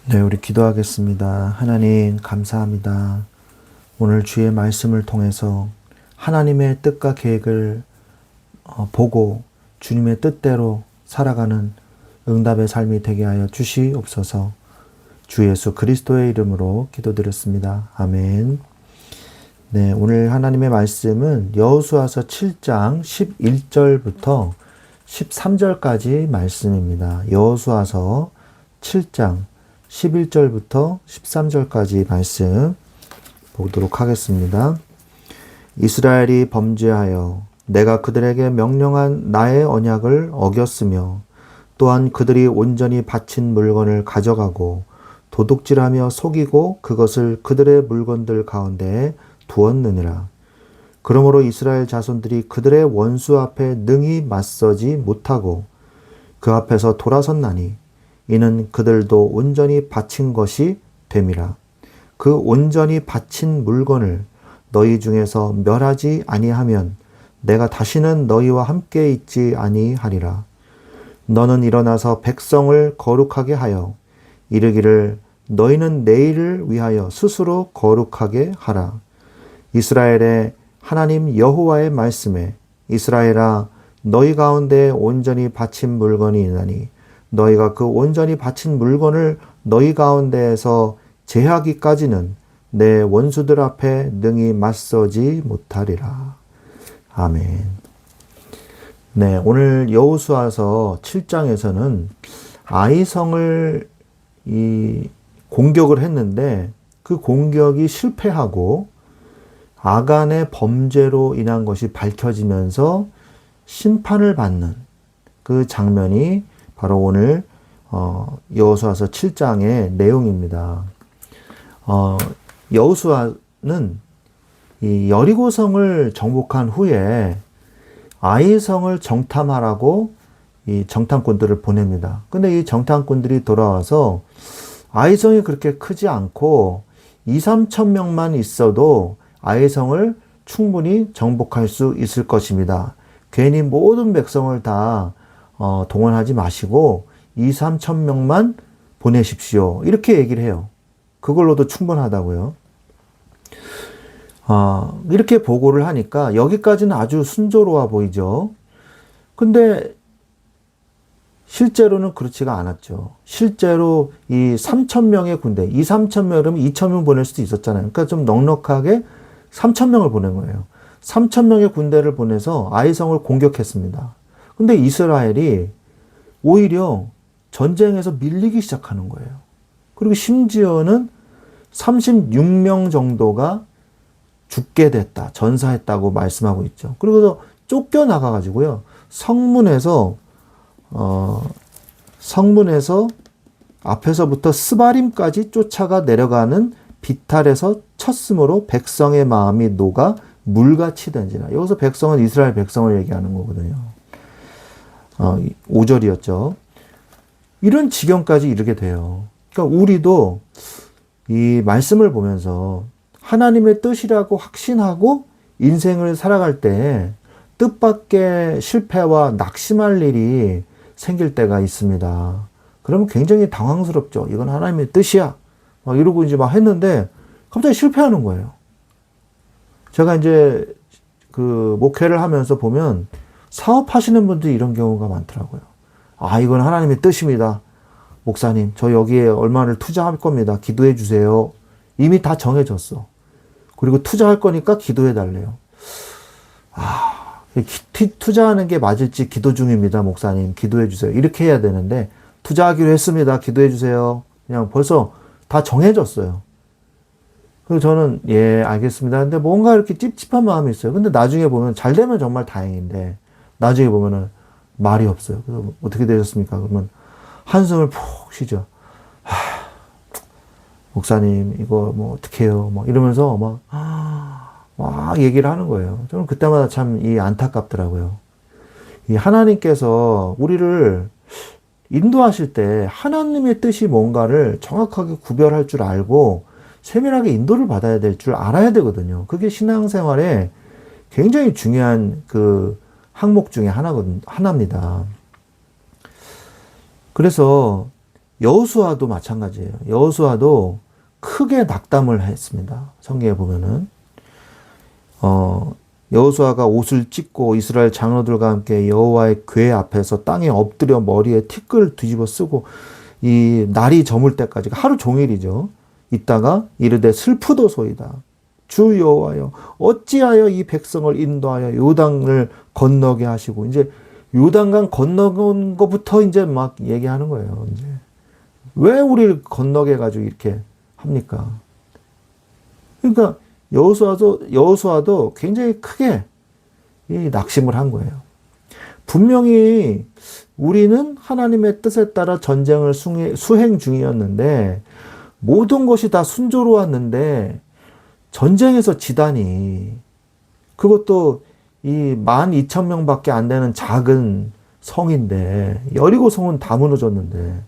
네, 우리 기도하겠습니다. 하나님, 감사합니다. 오늘 주의 말씀을 통해서 하나님의 뜻과 계획을 보고 주님의 뜻대로 살아가는 응답의 삶이 되게 하여 주시옵소서. 주 예수 그리스도의 이름으로 기도드렸습니다. 아멘. 네, 오늘 하나님의 말씀은 여호수아서 7장 11절부터 13절까지 말씀입니다. 여호수아서 7장 11절부터 13절까지 말씀 보도록 하겠습니다. 이스라엘이 범죄하여 내가 그들에게 명령한 나의 언약을 어겼으며 또한 그들이 온전히 바친 물건을 가져가고 도둑질하며 속이고 그것을 그들의 물건들 가운데에 두었느니라. 그러므로 이스라엘 자손들이 그들의 원수 앞에 능히 맞서지 못하고 그 앞에서 돌아섰나니 이는 그들도 온전히 바친 것이 됨이라. 그 온전히 바친 물건을 너희 중에서 멸하지 아니하면 내가 다시는 너희와 함께 있지 아니하리라. 너는 일어나서 백성을 거룩하게 하여 이르기를 너희는 내일을 위하여 스스로 거룩하게 하라. 이스라엘의 하나님 여호와의 말씀에 이스라엘아 너희 가운데 온전히 바친 물건이 있나니 너희가 그 온전히 바친 물건을 너희 가운데에서 제하기까지는 내 원수들 앞에 능히 맞서지 못하리라. 아멘. 네, 오늘 여호수아서 7장에서는 아이성을 공격을 했는데 그 공격이 실패하고 아간의 범죄로 인한 것이 밝혀지면서 심판을 받는 그 장면이 바로 오늘 여호수아서 7장의 내용입니다. 여호수아는 이 여리고성을 정복한 후에 아이성을 정탐하라고 이 정탐꾼들을 보냅니다. 근데 이 정탐꾼들이 돌아와서 아이성이 그렇게 크지 않고 2, 3천 명만 있어도 아이성을 충분히 정복할 수 있을 것입니다. 괜히 모든 백성을 다 동원하지 마시고 2, 3천 명만 보내십시오. 이렇게 얘기를 해요. 그걸로도 충분하다고요. 이렇게 보고를 하니까 여기까지는 아주 순조로워 보이죠. 근데 실제로는 그렇지가 않았죠. 실제로 이 3천 명의 군대, 2, 3천 명, 그러면 2천 명 보낼 수도 있었잖아요. 그러니까 좀 넉넉하게 3천 명을 보낸 거예요. 3천 명의 군대를 보내서 아이성을 공격했습니다. 근데 이스라엘이 오히려 전쟁에서 밀리기 시작하는 거예요. 그리고 심지어는 36명 정도가 죽게 됐다, 전사했다고 말씀하고 있죠. 그리고 쫓겨나가가지고요, 성문에서 앞에서부터 스바림까지 쫓아가 내려가는 비탈에서 쳤으므로 백성의 마음이 녹아 물같이 된지라. 여기서 백성은 이스라엘 백성을 얘기하는 거거든요. 5절이었죠. 이런 지경까지 이르게 돼요. 그러니까 우리도 이 말씀을 보면서 하나님의 뜻이라고 확신하고 인생을 살아갈 때 뜻밖의 실패와 낙심할 일이 생길 때가 있습니다. 그러면 굉장히 당황스럽죠. 이건 하나님의 뜻이야. 막 이러고 이제 막 했는데 갑자기 실패하는 거예요. 제가 이제 그 목회를 하면서 보면 사업하시는 분들이 이런 경우가 많더라고요. 이건 하나님의 뜻입니다. 목사님, 저 여기에 얼마를 투자할 겁니다. 기도해 주세요. 이미 다 정해졌어. 그리고 투자할 거니까 기도해 달래요. 투자하는 게 맞을지 기도 중입니다. 목사님, 기도해 주세요. 이렇게 해야 되는데 투자하기로 했습니다. 기도해 주세요. 그냥 벌써 다 정해졌어요. 그래서 저는 알겠습니다. 근데 뭔가 이렇게 찝찝한 마음이 있어요. 근데 나중에 보면 잘 되면 정말 다행인데 나중에 보면은 말이 없어요. 그래서 어떻게 되셨습니까? 그러면 한숨을 푹 쉬죠. 목사님, 이거 뭐 어떻게 해요? 막 이러면서 막 얘기를 하는 거예요. 저는 그때마다 참 안타깝더라고요. 이 하나님께서 우리를 인도하실 때 하나님의 뜻이 뭔가를 정확하게 구별할 줄 알고 세밀하게 인도를 받아야 될 줄 알아야 되거든요. 그게 신앙생활에 굉장히 중요한 그 항목 중에 하나입니다. 그래서 여호수아도 마찬가지예요. 여호수아도 크게 낙담을 했습니다. 성경에 보면은 여호수아가 옷을 찢고 이스라엘 장로들과 함께 여호와의 궤 앞에서 땅에 엎드려 머리에 티끌을 뒤집어 쓰고 이 날이 저물 때까지 하루 종일이죠. 있다가 이르되 슬프도소이다. 주 여호와여 어찌하여 이 백성을 인도하여 요단을 건너게 하시고 이제 요단강 건너온 것부터 이제 막 얘기하는 거예요. 이제 왜 우리를 건너게 가지고 이렇게 합니까? 그러니까 여호수아도 굉장히 크게 이 낙심을 한 거예요. 분명히 우리는 하나님의 뜻에 따라 전쟁을 수행 중이었는데 모든 것이 다 순조로웠는데 전쟁에서 지다니 그것도 이 12,000명밖에 안 되는 작은 성인데 여리고 성은 다 무너졌는데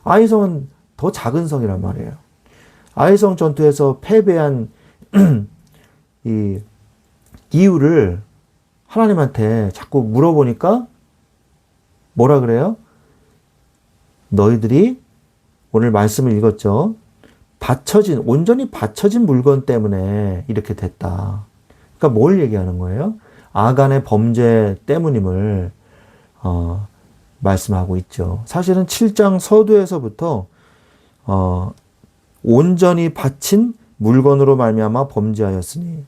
아이성은 더 작은 성이란 말이에요. 아이성 전투에서 패배한 이 이유를 하나님한테 자꾸 물어보니까 뭐라 그래요? 너희들이 오늘 말씀을 읽었죠. 온전히 바쳐진 물건 때문에 이렇게 됐다. 그러니까 뭘 얘기하는 거예요? 아간의 범죄 때문임을 말씀하고 있죠. 사실은 7장 서두에서부터 온전히 바친 물건으로 말미암아 범죄하였으니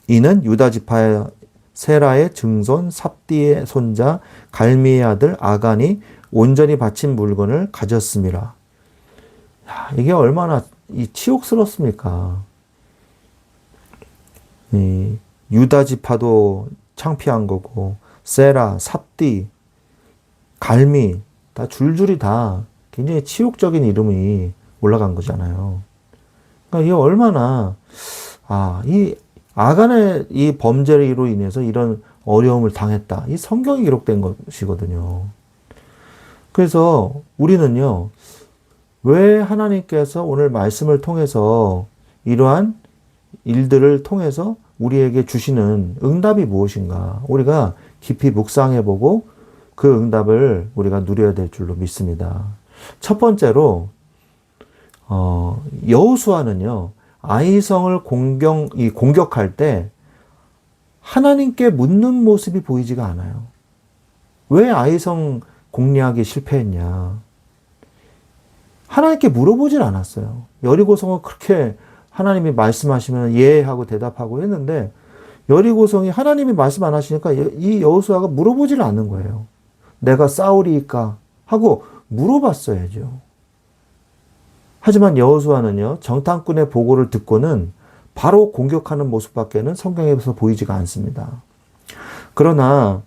이는 유다 지파의 세라의 증손 삽디의 손자 갈미의 아들 아간이 온전히 바친 물건을 가졌음이라. 이게 얼마나 치욕스럽습니까? 유다 지파도 창피한 거고 세라, 삽디, 갈미 다 줄줄이 다 굉장히 치욕적인 이름이 올라간 거잖아요. 그러니까 이게 얼마나 이 아간의 이 범죄로 인해서 이런 어려움을 당했다. 이 성경에 기록된 것이거든요. 그래서 우리는요, 왜 하나님께서 오늘 말씀을 통해서 이러한 일들을 통해서 우리에게 주시는 응답이 무엇인가? 우리가 깊이 묵상해보고 그 응답을 우리가 누려야 될 줄로 믿습니다. 첫 번째로 여호수아는요, 아이성을 공격할 때 하나님께 묻는 모습이 보이지가 않아요. 왜 아이성 공략이 실패했냐? 하나님께 물어보질 않았어요. 여리고성은 그렇게 하나님이 말씀하시면 예 하고 대답하고 했는데 여리고성이 하나님이 말씀 안 하시니까 이 여호수아가 물어보질 않는 거예요. 내가 싸우리이까 하고 물어봤어야죠. 하지만 여호수아는요, 정탐꾼의 보고를 듣고는 바로 공격하는 모습밖에는 성경에서 보이지가 않습니다. 그러나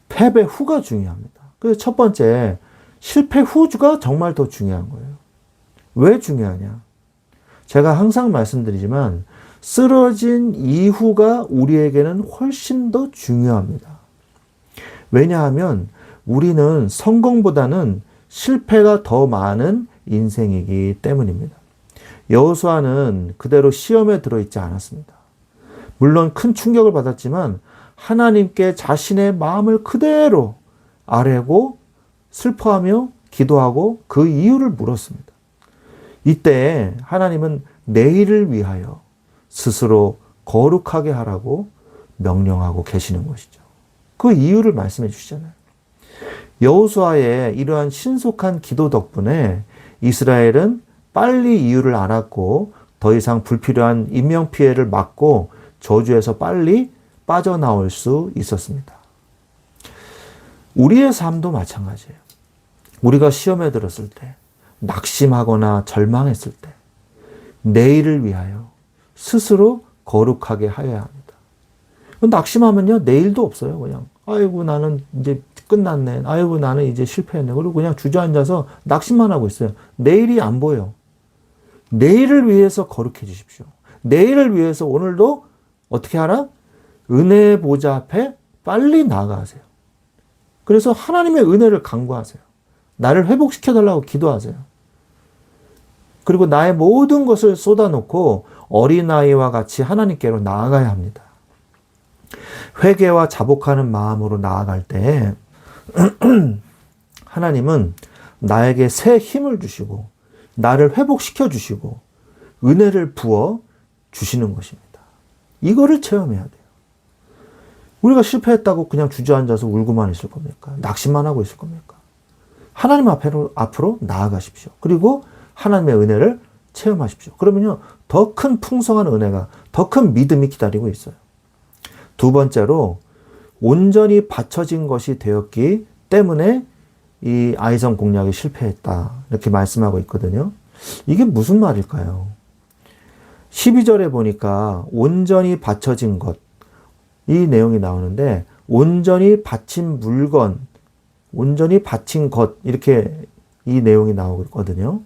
패배 후가 중요합니다. 그래서 첫 번째, 실패 후가 정말 더 중요한 거예요. 왜 중요하냐? 제가 항상 말씀드리지만 쓰러진 이후가 우리에게는 훨씬 더 중요합니다. 왜냐하면 우리는 성공보다는 실패가 더 많은 인생이기 때문입니다. 여호수아는 그대로 시험에 들어있지 않았습니다. 물론 큰 충격을 받았지만 하나님께 자신의 마음을 그대로 아뢰고 슬퍼하며 기도하고 그 이유를 물었습니다. 이때 하나님은 내일을 위하여 스스로 거룩하게 하라고 명령하고 계시는 것이죠. 그 이유를 말씀해 주시잖아요. 여호수아의 이러한 신속한 기도 덕분에 이스라엘은 빨리 이유를 알았고 더 이상 불필요한 인명피해를 막고 저주에서 빨리 빠져나올 수 있었습니다. 우리의 삶도 마찬가지예요. 우리가 시험에 들었을 때, 낙심하거나 절망했을 때 내일을 위하여 스스로 거룩하게 하여야 합니다. 낙심하면요, 내일도 없어요. 그냥 아이고 나는 이제 끝났네. 아이고 나는 이제 실패했네. 그리고 그냥 주저앉아서 낙심만 하고 있어요. 내일이 안 보여. 내일을 위해서 거룩해 주십시오. 내일을 위해서 오늘도 어떻게 하라? 은혜의 보좌 앞에 빨리 나아가세요. 그래서 하나님의 은혜를 간구하세요. 나를 회복시켜달라고 기도하세요. 그리고 나의 모든 것을 쏟아놓고 어린아이와 같이 하나님께로 나아가야 합니다. 회개와 자복하는 마음으로 나아갈 때 하나님은 나에게 새 힘을 주시고 나를 회복시켜 주시고 은혜를 부어 주시는 것입니다. 이거를 체험해야 돼요. 우리가 실패했다고 그냥 주저앉아서 울고만 있을 겁니까? 낙심만 하고 있을 겁니까? 하나님 앞으로 나아가십시오. 그리고 하나님의 은혜를 체험하십시오. 그러면요, 더 큰 풍성한 은혜가, 더 큰 믿음이 기다리고 있어요. 두 번째로, 온전히 바쳐진 것이 되었기 때문에 이 아이성 공략이 실패했다. 이렇게 말씀하고 있거든요. 이게 무슨 말일까요? 12절에 보니까 온전히 바쳐진 것, 이 내용이 나오는데, 온전히 바친 물건, 온전히 바친 것, 이렇게 이 내용이 나오고 있거든요.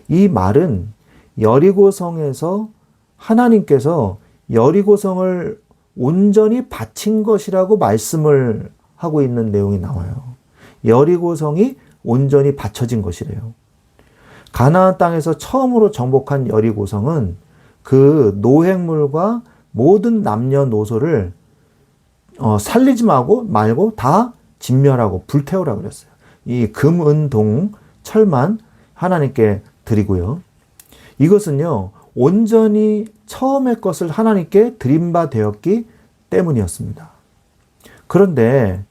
이 말은 여리고성에서 하나님께서 여리고성을 온전히 바친 것이라고 말씀을 하고 있는 내용이 나와요. 여리고성이 온전히 바쳐진 것이래요. 가나안 땅에서 처음으로 정복한 여리고성은 그 노획물과 모든 남녀노소를 살리지 말고 다 진멸하고 불태우라고 그랬어요. 이 금, 은, 동, 철만 하나님께 드리고요. 이것은요, 온전히 처음의 것을 하나님께 드린 바 되었기 때문이었습니다. 그런데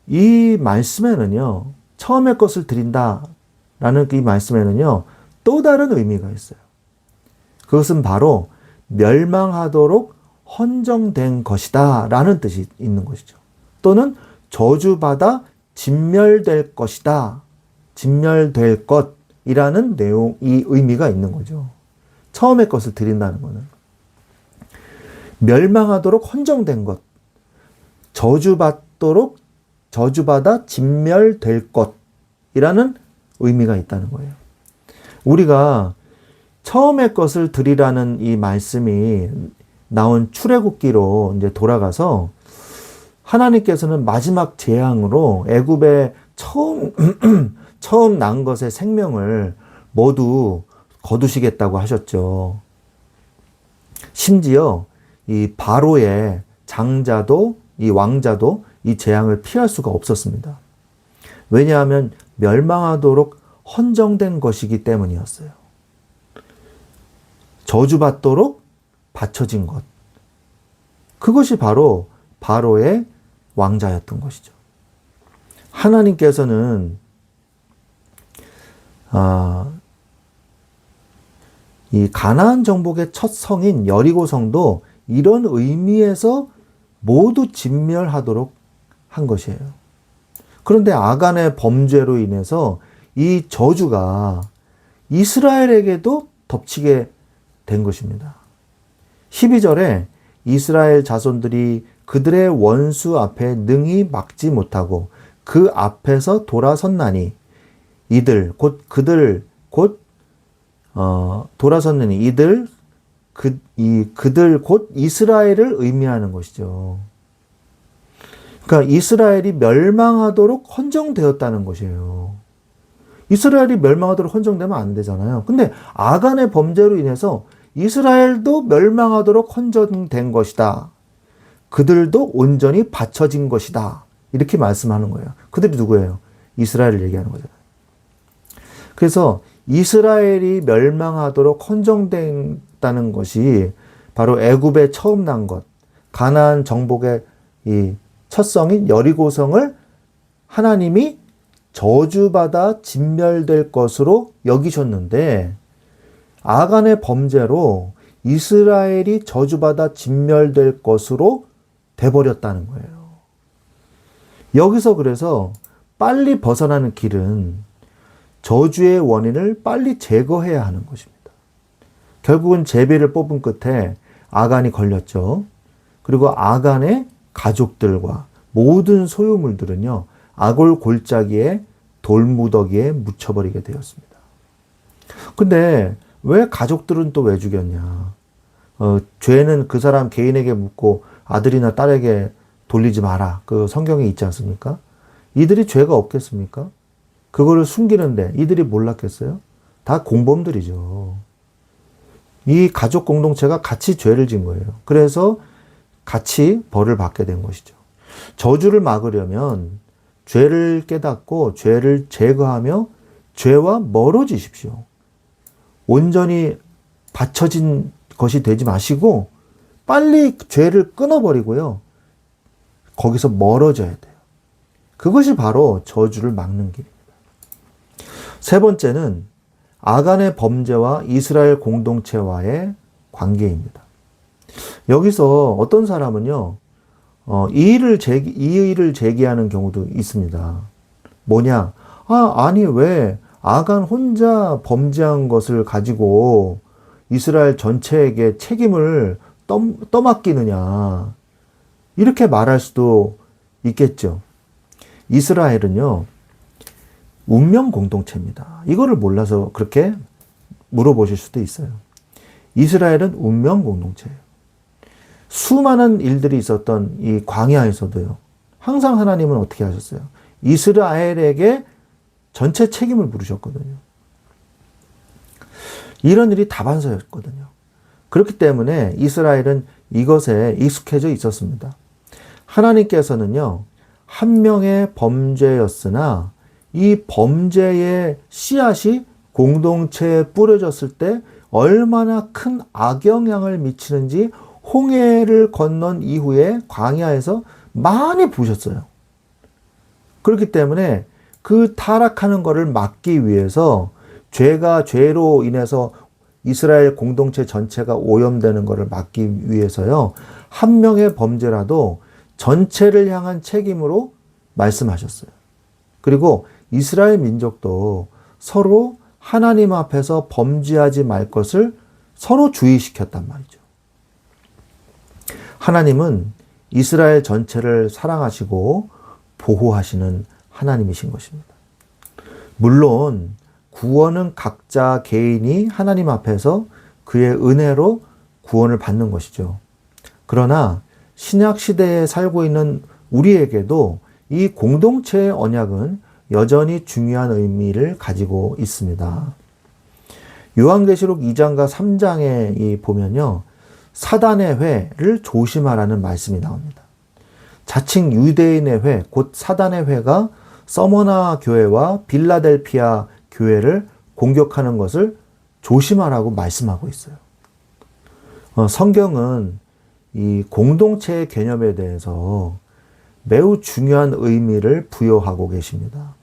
이 말씀에는요, 처음의 것을 드린다라는 이 말씀에는요, 또 다른 의미가 있어요. 그것은 바로 멸망하도록 헌정된 것이다 라는 뜻이 있는 것이죠. 또는 저주받아 진멸될 것이다. 진멸될 것이라는 내용, 이 의미가 있는 거죠. 처음의 것을 드린다는 것은. 멸망하도록 헌정된 것. 저주받아 진멸될 것이라는 의미가 있다는 거예요. 우리가 처음의 것을 드리라는 이 말씀이 나온 출애굽기로 이제 돌아가서 하나님께서는 마지막 재앙으로 애굽에 처음 난 것의 생명을 모두 거두시겠다고 하셨죠. 심지어 이 바로의 장자도 이 왕자도 이 재앙을 피할 수가 없었습니다. 왜냐하면 멸망하도록 헌정된 것이기 때문이었어요. 저주받도록 바쳐진 것. 그것이 바로 바로의 왕자였던 것이죠. 하나님께서는 이 가나안 정복의 첫 성인 여리고성도 이런 의미에서 모두 진멸하도록 한 것이에요. 그런데 아간의 범죄로 인해서 이 저주가 이스라엘에게도 덮치게 된 것입니다. 12절에 이스라엘 자손들이 그들의 원수 앞에 능히 막지 못하고 그 앞에서 돌아섰나니 이들 곧 이스라엘을 의미하는 것이죠. 그러니까 이스라엘이 멸망하도록 헌정되었다는 것이에요. 이스라엘이 멸망하도록 헌정되면 안 되잖아요. 근데 아간의 범죄로 인해서 이스라엘도 멸망하도록 헌정된 것이다. 그들도 온전히 바쳐진 것이다. 이렇게 말씀하는 거예요. 그들이 누구예요? 이스라엘을 얘기하는 거잖아요. 그래서 이스라엘이 멸망하도록 헌정됐다는 것이 바로 애굽에 처음 난 것, 가나안 정복의 이 첫성인 여리고성을 하나님이 저주받아 진멸될 것으로 여기셨는데 아간의 범죄로 이스라엘이 저주받아 진멸될 것으로 돼버렸다는 거예요. 여기서 그래서 빨리 벗어나는 길은 저주의 원인을 빨리 제거해야 하는 것입니다. 결국은 제비를 뽑은 끝에 아간이 걸렸죠. 그리고 아간의 가족들과 모든 소유물들은요, 아골 골짜기에 돌무더기에 묻혀버리게 되었습니다. 근데 왜 가족들은 또 왜 죽였냐? 죄는 그 사람 개인에게 묻고 아들이나 딸에게 돌리지 마라. 그 성경에 있지 않습니까? 이들이 죄가 없겠습니까? 그거를 숨기는데 이들이 몰랐겠어요? 다 공범들이죠. 이 가족 공동체가 같이 죄를 진 거예요. 그래서 같이 벌을 받게 된 것이죠. 저주를 막으려면 죄를 깨닫고 죄를 제거하며 죄와 멀어지십시오. 온전히 받쳐진 것이 되지 마시고 빨리 죄를 끊어버리고요. 거기서 멀어져야 돼요. 그것이 바로 저주를 막는 길입니다. 세 번째는 아간의 범죄와 이스라엘 공동체와의 관계입니다. 여기서 어떤 사람은요, 이의를 제기하는 경우도 있습니다. 뭐냐? 아니, 왜 아간 혼자 범죄한 것을 가지고 이스라엘 전체에게 책임을 떠맡기느냐. 이렇게 말할 수도 있겠죠. 이스라엘은요, 운명 공동체입니다. 이거를 몰라서 그렇게 물어보실 수도 있어요. 이스라엘은 운명 공동체예요. 수많은 일들이 있었던 이 광야에서도요, 항상 하나님은 어떻게 하셨어요? 이스라엘에게 전체 책임을 물으셨거든요. 이런 일이 다반사였거든요. 그렇기 때문에 이스라엘은 이것에 익숙해져 있었습니다. 하나님께서는요, 한 명의 범죄였으나 이 범죄의 씨앗이 공동체에 뿌려졌을 때 얼마나 큰 악영향을 미치는지 홍해를 건넌 이후에 광야에서 많이 보셨어요. 그렇기 때문에 그 타락하는 것을 막기 위해서 죄가 죄로 인해서 이스라엘 공동체 전체가 오염되는 것을 막기 위해서요, 한 명의 범죄라도 전체를 향한 책임으로 말씀하셨어요. 그리고 이스라엘 민족도 서로 하나님 앞에서 범죄하지 말 것을 서로 주의시켰단 말이죠. 하나님은 이스라엘 전체를 사랑하시고 보호하시는 하나님이신 것입니다. 물론 구원은 각자 개인이 하나님 앞에서 그의 은혜로 구원을 받는 것이죠. 그러나 신약 시대에 살고 있는 우리에게도 이 공동체의 언약은 여전히 중요한 의미를 가지고 있습니다. 요한계시록 2장과 3장에 보면요, 사단의 회를 조심하라는 말씀이 나옵니다. 자칭 유대인의 회, 곧 사단의 회가 서머나 교회와 빌라델피아 교회를 공격하는 것을 조심하라고 말씀하고 있어요. 성경은 이 공동체의 개념에 대해서 매우 중요한 의미를 부여하고 계십니다.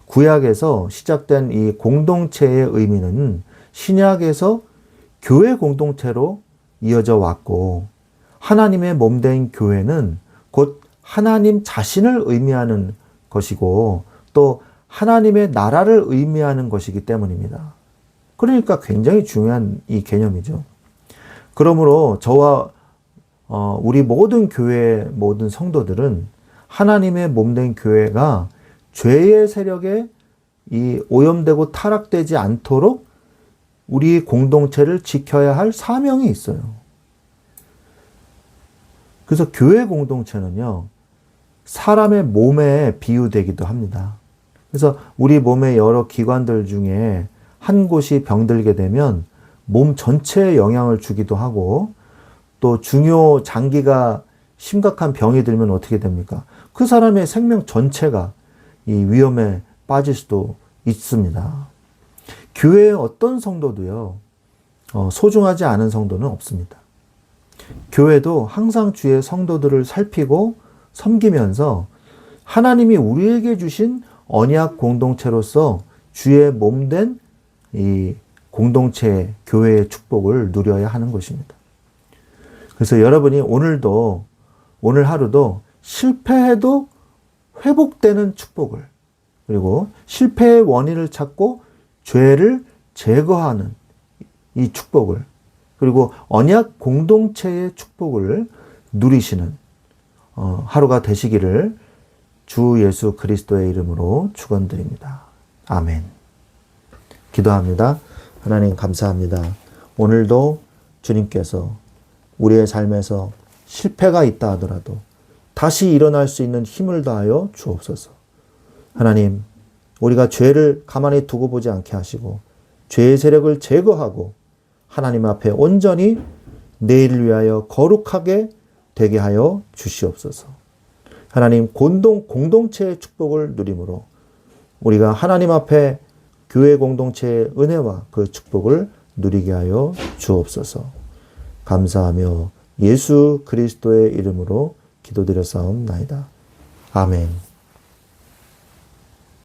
구약에서 시작된 이 공동체의 의미는 신약에서 교회 공동체로 이어져 왔고, 하나님의 몸된 교회는 곧 하나님 자신을 의미하는 것이고 또 하나님의 나라를 의미하는 것이기 때문입니다. 그러니까 굉장히 중요한 이 개념이죠. 그러므로 저와 우리 모든 교회의 모든 성도들은 하나님의 몸된 교회가 죄의 세력에 이 오염되고 타락되지 않도록 우리 공동체를 지켜야 할 사명이 있어요. 그래서 교회 공동체는요, 사람의 몸에 비유되기도 합니다. 그래서 우리 몸의 여러 기관들 중에 한 곳이 병들게 되면 몸 전체에 영향을 주기도 하고, 또 중요 장기가 심각한 병이 들면 어떻게 됩니까? 그 사람의 생명 전체가 이 위험에 빠질 수도 있습니다. 교회의 어떤 성도도요, 소중하지 않은 성도는 없습니다. 교회도 항상 주의 성도들을 살피고 섬기면서 하나님이 우리에게 주신 언약 공동체로서 주의 몸된 이 공동체, 교회의 축복을 누려야 하는 것입니다. 그래서 여러분이 오늘 하루도 실패해도 회복되는 축복을, 그리고 실패의 원인을 찾고 죄를 제거하는 이 축복을, 그리고 언약 공동체의 축복을 누리시는 하루가 되시기를 주 예수 그리스도의 이름으로 축원드립니다. 아멘. 기도합니다. 하나님 감사합니다. 오늘도 주님께서 우리의 삶에서 실패가 있다 하더라도 다시 일어날 수 있는 힘을 다하여 주옵소서. 하나님, 우리가 죄를 가만히 두고 보지 않게 하시고 죄의 세력을 제거하고 하나님 앞에 온전히 내일을 위하여 거룩하게 되게 하여 주시옵소서. 하나님 공동체의 축복을 누림으로 우리가 하나님 앞에 교회 공동체의 은혜와 그 축복을 누리게 하여 주옵소서. 감사하며 예수 그리스도의 이름으로 기도드렸사옵나이다. 아멘.